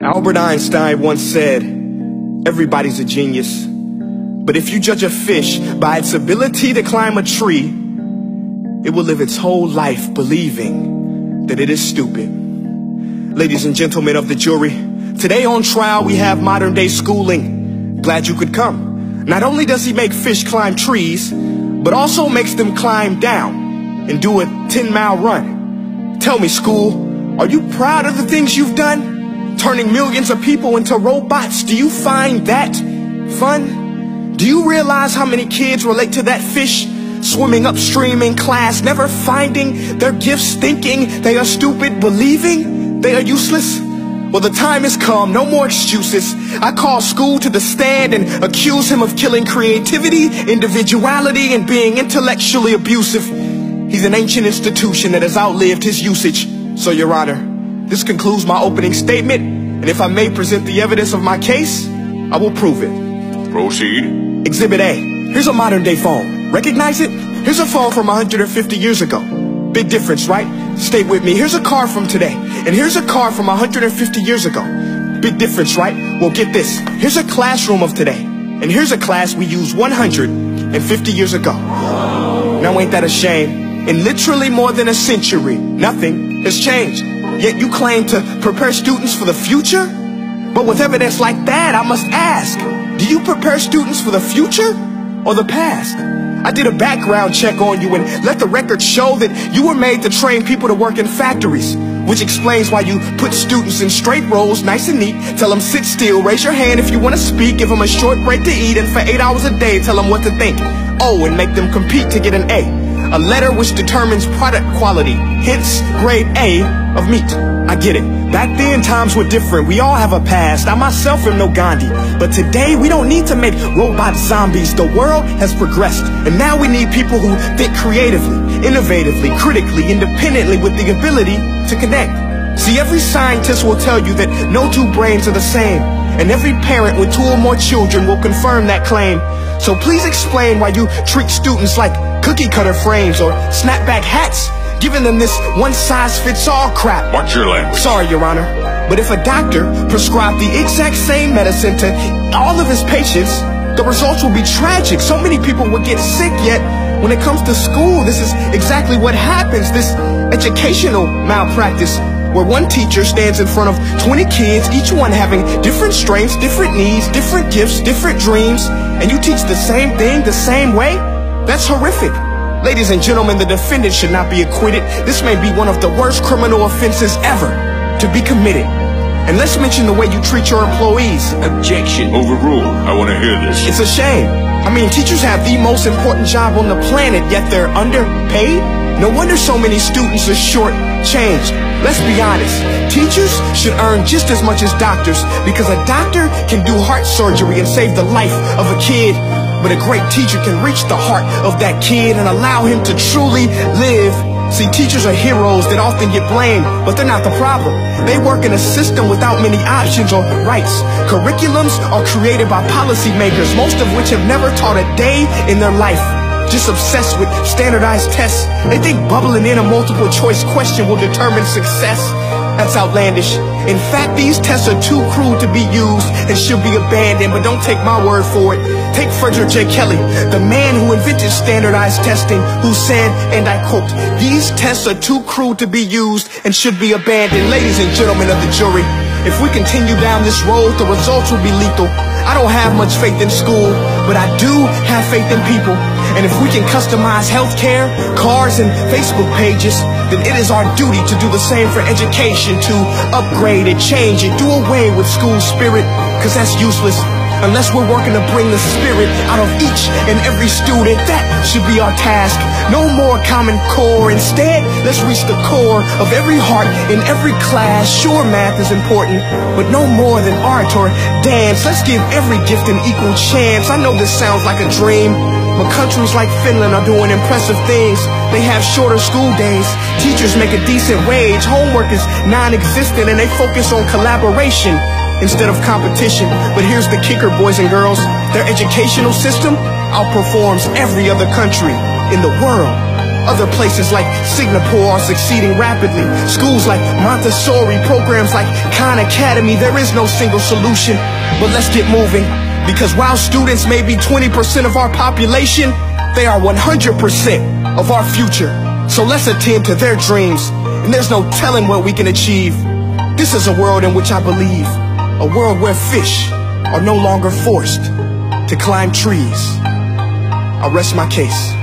Albert Einstein once said, everybody's a genius, but if you judge a fish by its ability to climb a tree, it will live its whole life believing that it is stupid. Ladies and gentlemen of the jury, today on trial we have modern day schooling. Glad you could come. Not only does he make fish climb trees, but also makes them climb down and do a 10-mile run. Tell me, school, are you proud of the things you've done? Turning millions of people into robots, do you find that fun? Do you realize how many kids relate to that fish swimming upstream in class, never finding their gifts, thinking they are stupid, believing they are useless? Well, the time has come, no more excuses. I call school to the stand and accuse him of killing creativity, individuality, and being intellectually abusive. He's an ancient institution that has outlived his usage. So, Your Honor, this concludes my opening statement, and if I may present the evidence of my case, I will prove it. Proceed. Exhibit A. Here's a modern day phone. Recognize it? Here's a phone from 150 years ago. Big difference, right? Stay with me. Here's a car from today, and here's a car from 150 years ago. Big difference, right? Well, get this. Here's a classroom of today, and here's a class we used 150 years ago. Now ain't that a shame? In literally more than a century, nothing has changed. Yet you claim to prepare students for the future? But with evidence like that, I must ask, do you prepare students for the future or the past? I did a background check on you and let the record show that you were made to train people to work in factories, which explains why you put students in straight rows, nice and neat, tell them sit still, raise your hand if you want to speak, give them a short break to eat, and for 8 hours a day tell them what to think. Oh, and make them compete to get an A letter which determines product quality, hence grade A of meat. I get it. Back then times were different. We all have a past. I myself am no Gandhi. But today we don't need to make robot zombies. The world has progressed, and now we need people who think creatively, innovatively, critically, independently, with the ability to connect. See, every scientist will tell you that no two brains are the same, and every parent with 2 or more children will confirm that claim. So please explain why you treat students like cookie cutter frames or snapback hats, giving them this one-size-fits-all crap. Watch your language. Sorry, Your Honor, but if a doctor prescribed the exact same medicine to all of his patients, the results will be tragic. So many people will get sick, yet when it comes to school, this is exactly what happens. This educational malpractice, where one teacher stands in front of 20 kids, each one having different strengths, different needs, different gifts, different dreams, and you teach the same thing the same way? That's horrific. Ladies and gentlemen, the defendant should not be acquitted. This may be one of the worst criminal offenses ever to be committed. And let's mention the way you treat your employees. Objection. Overruled. I want to hear this. It's a shame. I mean, teachers have the most important job on the planet, yet they're underpaid? No wonder so many students are short-changed. Let's be honest, teachers should earn just as much as doctors, because a doctor can do heart surgery and save the life of a kid, but a great teacher can reach the heart of that kid and allow him to truly live. See, teachers are heroes that often get blamed, but they're not the problem. They work in a system without many options or rights. Curriculums are created by policymakers, most of which have never taught a day in their life. Just obsessed with standardized tests. They think bubbling in a multiple choice question will determine success. That's outlandish. In fact, these tests are too crude to be used and should be abandoned, but don't take my word for it. Take Frederick J. Kelly, the man who invented standardized testing, who said, and I quote, "These tests are too crude to be used and should be abandoned." Ladies and gentlemen of the jury, if we continue down this road, the results will be lethal. I don't have much faith in school, but I do have faith in people. And if we can customize healthcare, cars, and Facebook pages, then it is our duty to do the same for education, to upgrade it, change it, do away with school spirit, because that's useless unless we're working to bring the spirit out of each and every student. That should be our task. No more Common Core. Instead, let's reach the core of every heart in every class. Sure, math is important, but no more than art or dance. Let's give every gift an equal chance. I know this sounds like a dream, but countries like Finland are doing impressive things. They have shorter school days, teachers make a decent wage, homework is non-existent, and they focus on collaboration instead of competition. But here's the kicker, boys and girls. Their educational system outperforms every other country in the world. Other places like Singapore are succeeding rapidly. Schools like Montessori, programs like Khan Academy. There is no single solution, but let's get moving. Because while students may be 20% of our population, they are 100% of our future. So let's attend to their dreams, and there's no telling what we can achieve. This is a world in which I believe, a world where fish are no longer forced to climb trees. I rest my case.